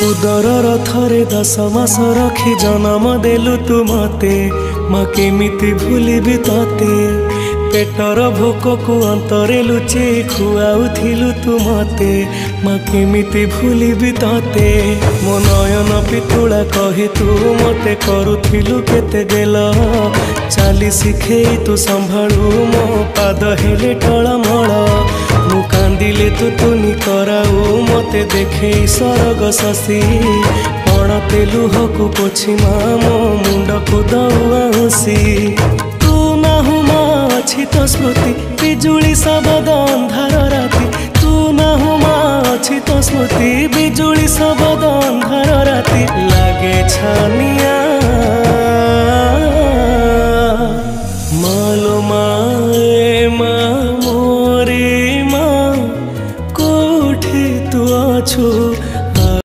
उदर थरे 10 मास रखी जन्म देलु तू मते माँ केमिति भूलिबी तते पेटर भोक को अंतरे लुचे खुआउथिलु तू मते माँ केमिति भूलिबी तते मो नयन पितुला कही तू मते करुथिलु केते गेल चाली शिखेई तू संभाळु मो पाद हेले टळमळ मु कांदिले तू तुनी कराऊ मते देखे सरग शशि पणते लुहकु पोछि माँ मो मुंड को दौआ हुसी तू नाहु माँ अछि तो स्मृति बिजुली शब्द अंधार राति तू नाहु माँ अछि तो स्मृति बिजुली शब्द अंधार राति लागे छान